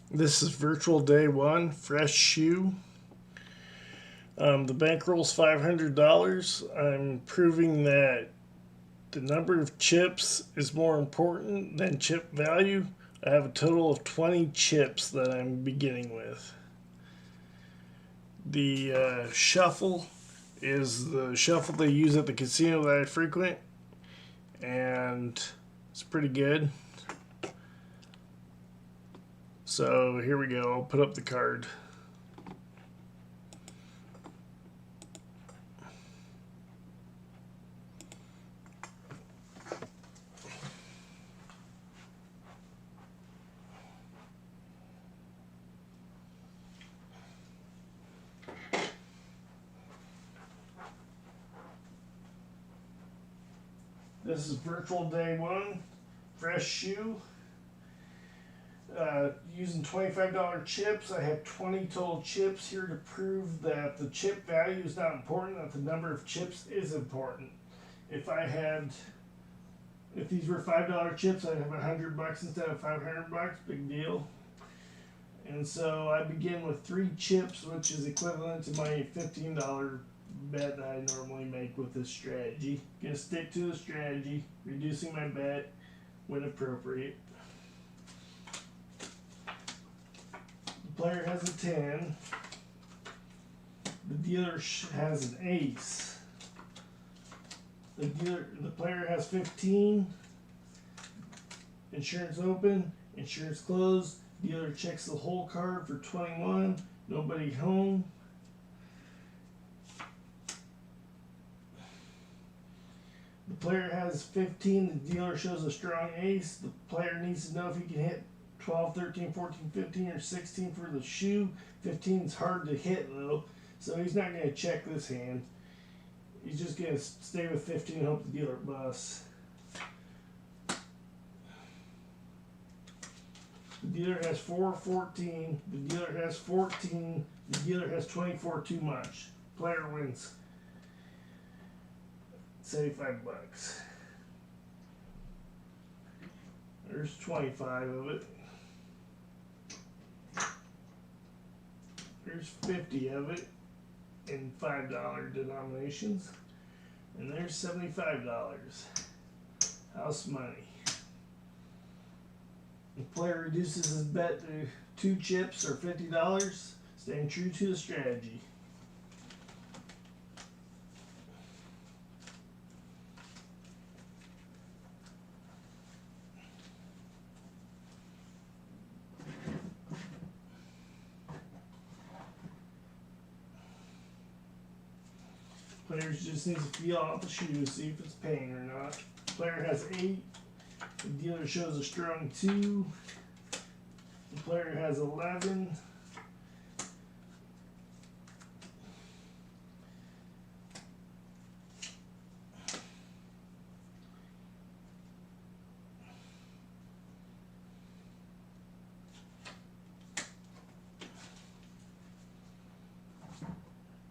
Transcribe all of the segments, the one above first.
This is virtual day one, fresh shoe. The bankroll's $500. I'm proving that the number of chips is more important than chip value. I have a total of 20 chips that I'm beginning with. The shuffle is the shuffle they use at the casino that I frequent, and it's pretty good. So here we go. I'll put up the card. This is virtual day one, fresh shoe. Using $25 chips, I have 20 total chips here to prove that the chip value is not important, that the number of chips is important. If these were $5 chips, I'd have $100 instead of $500. Big deal. And so I begin with 3 chips, which is equivalent to my $15 bet that I normally make with this strategy. Gonna stick to the strategy, reducing my bet when appropriate. The player has a 10. The dealer has an ace. The player has 15. Insurance open, insurance closed. Dealer checks the whole card for 21. Nobody home. The player has 15. The dealer shows a strong ace. The player needs to know if he can hit 12, 13, 14, 15, or 16 for the shoe. 15 is hard to hit though, so he's not going to check this hand. He's just going to stay with 15 and hope the dealer busts. The dealer has 4, 14. The dealer has 14. The dealer has 24, too much. Player wins $75. There's 25 of it. There's 50 of it in $5 denominations. And there's $75. House money. The player reduces his bet to 2 chips or $50, staying true to the strategy. Players just need to feel out the shoe, see if it's paying or not. Player has 8. The dealer shows a strong 2. The player has 11.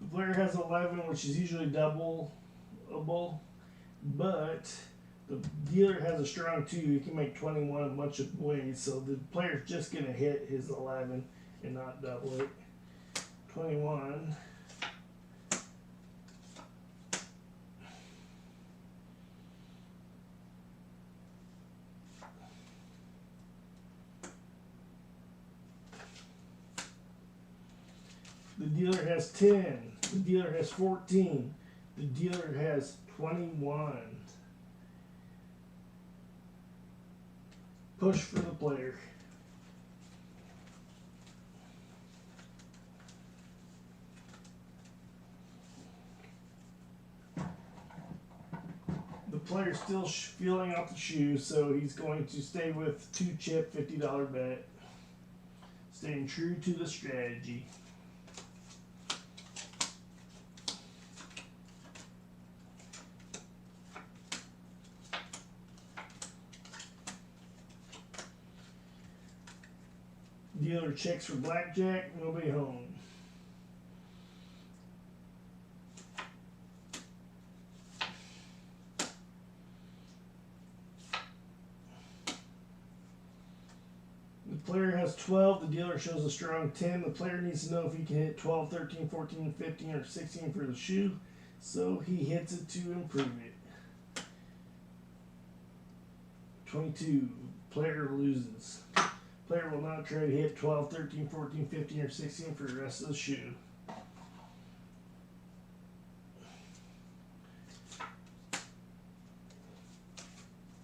The player has 11, which is usually doubleable, but the dealer has a strong 2. He can make 21 a bunch of ways, so the player's just going to hit his 11 and not double it. 21. The dealer has 10. The dealer has 14. The dealer has 21. Push for the player. The player's still feeling out the shoe, so he's going to stay with 2 chip $50 bet. Staying true to the strategy. Dealer checks for blackjack, nobody home. player has 12, the dealer shows a strong 10. The player needs to know if he can hit 12, 13, 14, 15, or 16 for the shoe, so he hits it to improve it. 22, player loses. Player will not try to hit 12, 13, 14, 15, or 16 for the rest of the shoe.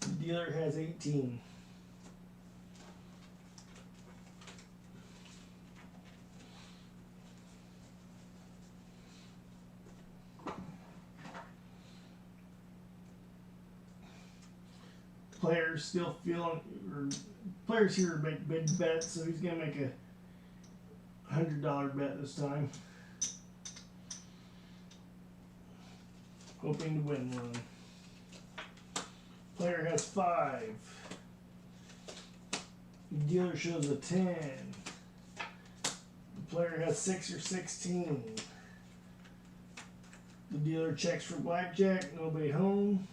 The dealer has 18. Players still feeling, or players here make big bets, so he's gonna make a $100 bet this time, hoping to win one. Player has 5. The dealer shows a 10. The player has 6 or 16. The dealer checks for blackjack, nobody home.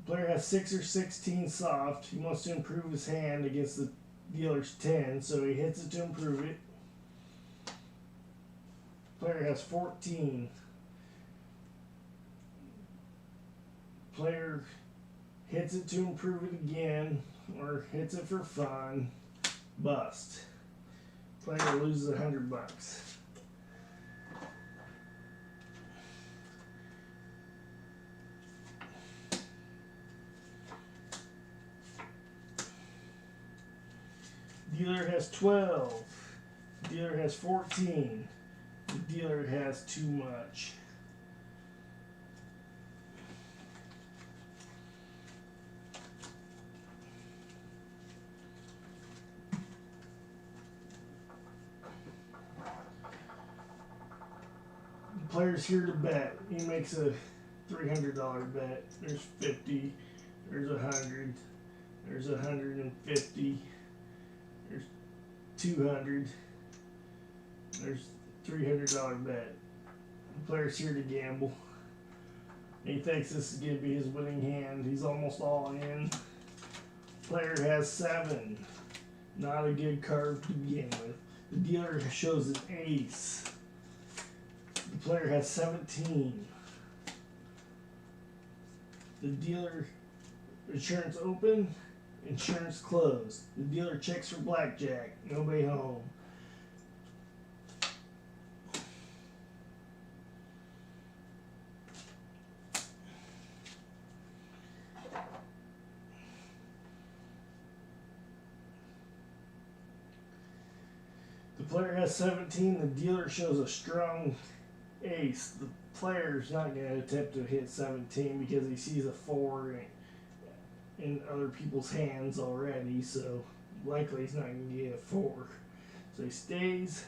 Player has 6 or 16 soft. He wants to improve his hand against the dealer's 10, so he hits it to improve it. Player has 14. Player hits it to improve it again, or hits it for fun. Bust. Player loses $100. Dealer has 12. Dealer has 14. The dealer has too much. The player's here to bet. He makes a $300 bet. There's 50. There's 100. There's 150. There's 200. There's $300 bet. The player's here to gamble. He thinks this is going to be his winning hand. He's almost all in. Player has 7. Not a good card to begin with. The dealer shows an ace. The player has 17. The dealer, insurance open. Insurance closed. The dealer checks for blackjack. Nobody home. The player has 17. The dealer shows a strong ace. The player's not going to attempt to hit 17 because he sees a 4 in other people's hands already, so likely he's not going to get a 4. So he stays.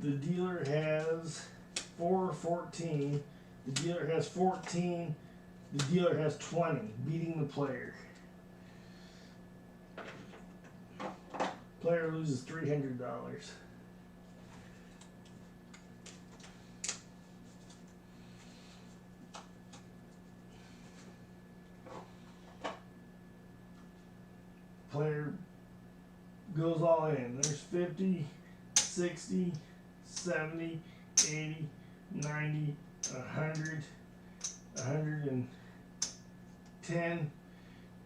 The dealer has 4 or 14. The dealer has 14. The dealer has 20, beating the player. Player loses $300. Player goes all in. There's 50, 60, 70, 80, 90, 100, 110,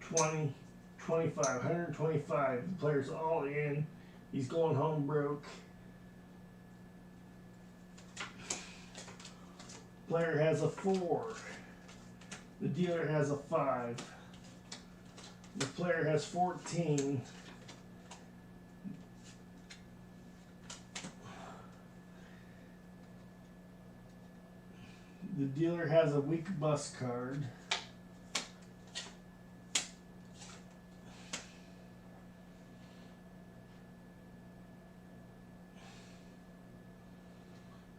20, 25, 125. The player's all in. He's going home broke. Player has a 4. The dealer has a 5. The player has 14. The dealer has a weak bus card.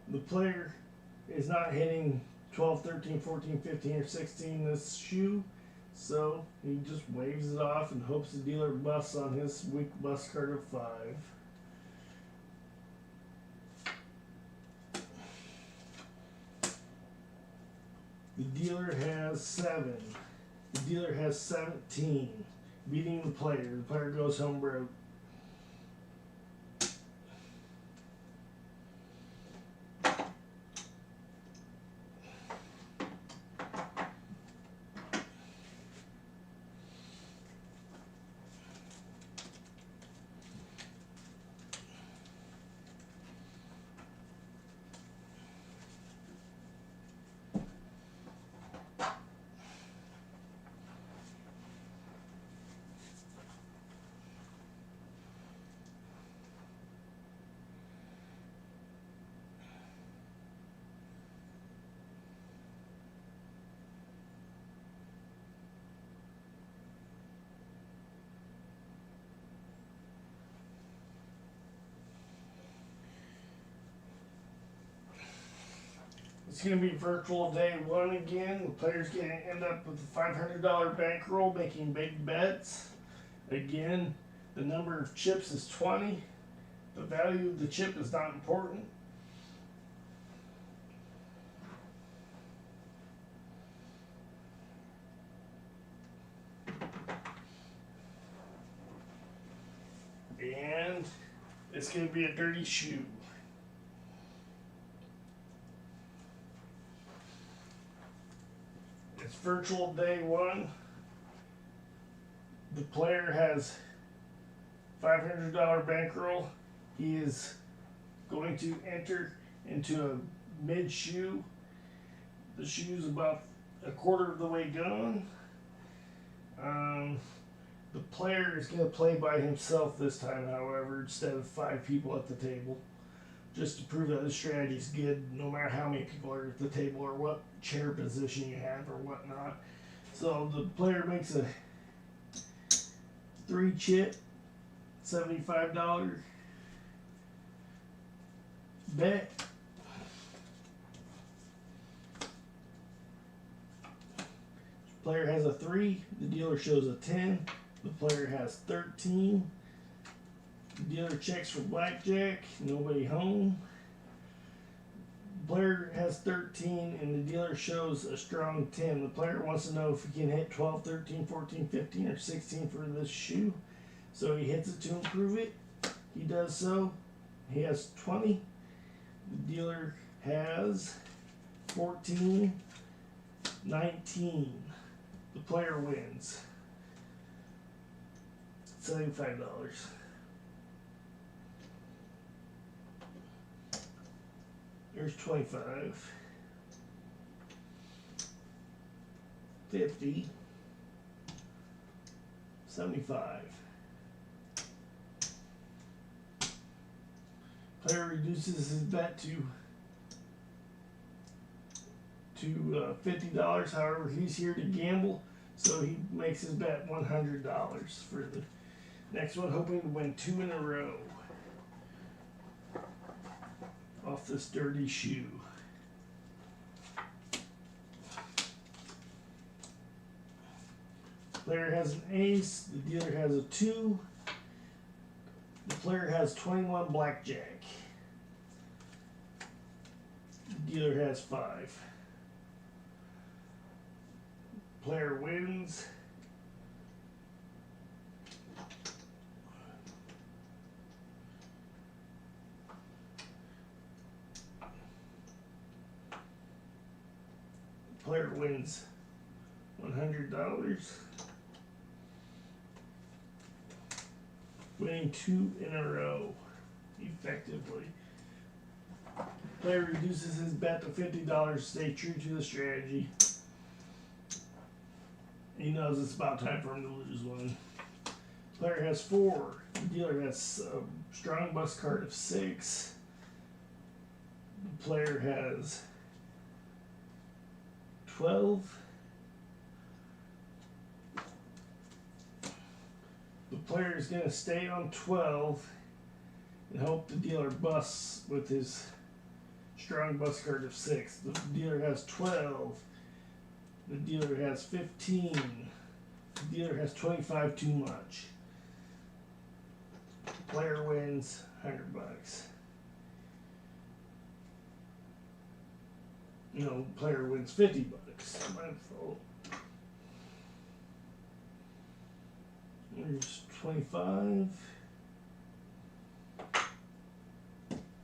The player is not hitting 12, 13, 14, 15, or 16 this shoe, so he just waves it off and hopes the dealer busts on his weak bus card of 5. The dealer has 7. The dealer has 17. Beating the player. The player goes home broke. It's going to be virtual day 1 again. The player's going to end up with a $500 bankroll making big bets. Again, the number of chips is 20. The value of the chip is not important. And it's going to be a dirty shoe. It's virtual day 1. The player has $500 bankroll. He is going to enter into a mid shoe. The shoe's about a quarter of the way gone. The player is going to play by himself this time, however, instead of 5 people at the table, just to prove that the strategy is good, no matter how many people are at the table or what chair position you have or whatnot. So the player makes a 3-chip, $75 bet. Player has a 3. The dealer shows a 10. The player has 13. The dealer checks for blackjack. Nobody home. The player has 13 and the dealer shows a strong 10. The player wants to know if he can hit 12, 13, 14, 15, or 16 for this shoe. So he hits it to improve it. He does so. He has 20. The dealer has 14, 19. The player wins. $75. There's 25, 50, 75. Player reduces his bet to $50. However, he's here to gamble, so he makes his bet $100 for the next one, hoping to win 2 in a row off this dirty shoe. Player has an ace. The dealer has a 2. The player has 21 blackjack. The dealer has 5. Player wins. Player wins $100. Winning 2 in a row effectively. Player reduces his bet to $50 to stay true to the strategy. He knows it's about time for him to lose one. Player has 4. The dealer has a strong bust card of 6. The player has 12. The player is going to stay on 12 and hope the dealer busts with his strong bust card of 6. The dealer has 12. The dealer has 15. The dealer has 25 too much. The player wins $100. Player wins 50 bucks. My fault. There's 25.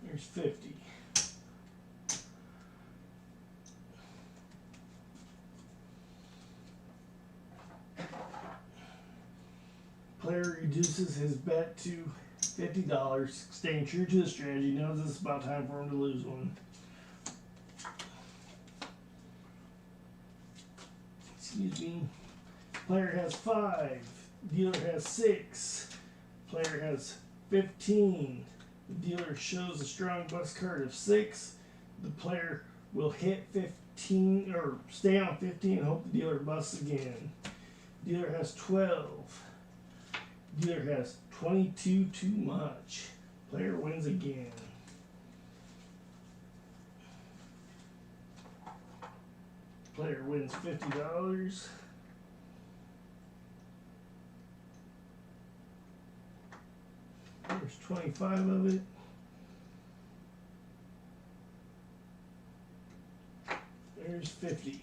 There's 50. Player reduces his bet to $50, staying true to the strategy. Knows it's about time for him to lose one. Excuse me. Player has 5. Dealer has 6. Player has 15. The dealer shows a strong bust card of 6. The player will hit 15 or stay on 15 and hope the dealer busts again. Dealer has 12. Dealer has 22 too much. Player wins again. Player wins $50. There's 25 of it. There's 50.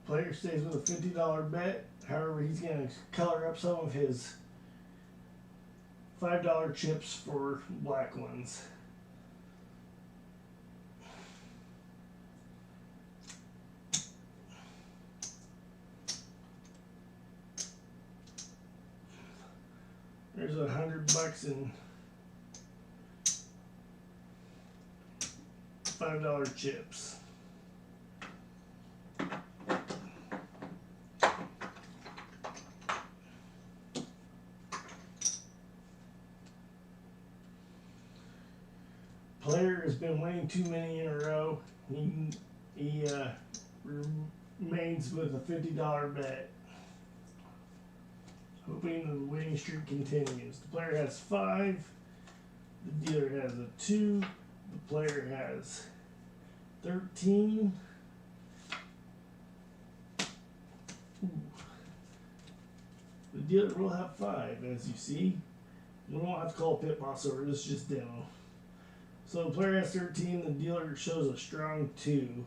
Player stays with a $50 bet. However, he's going to color up some of his $5 chips for black ones. There's $100 in $5 chips. Player has been winning too many in a row. He remains with a $50 bet, hoping the winning streak continues. The player has 5. The dealer has a 2. The player has 13. Ooh. The dealer will have 5, as you see. We won't have to call a pit boss over. This is just demo. So the player has 13. The dealer shows a strong 2.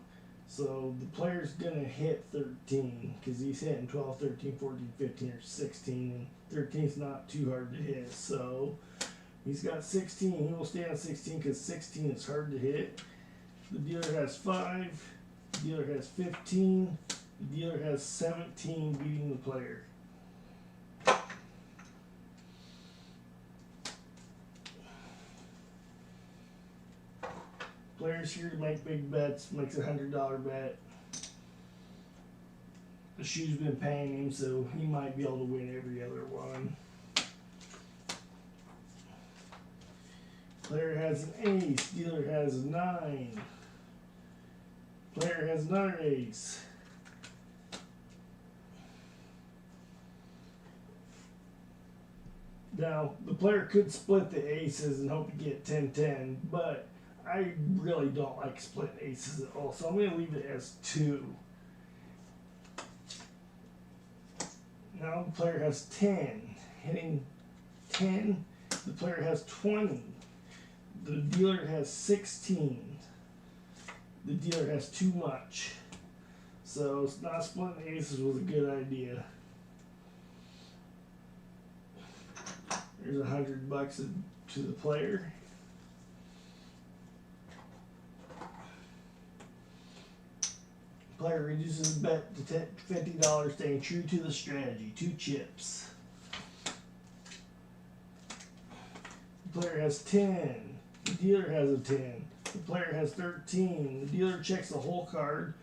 So the player's going to hit 13 because he's hitting 12, 13, 14, 15, or 16. And 13 is not too hard to hit. So he's got 16. He will stay on 16 because 16 is hard to hit. The dealer has 5. The dealer has 15. The dealer has 17, beating the player. Player's here to make big bets, makes a $100 bet. The shoe's been paying him, so he might be able to win every other one. Player has an ace, dealer has a 9. Player has another ace. Now, the player could split the aces and hope to get 10-10, but I really don't like splitting aces at all, so I'm going to leave it as 2. Now the player has 10. Hitting 10, the player has 20. The dealer has 16. The dealer has too much. So not splitting aces was a good idea. There's $100 to the player. Player reduces the bet to $50, staying true to the strategy. 2 chips. The player has 10. The dealer has a 10. The player has 13. The dealer checks the whole card,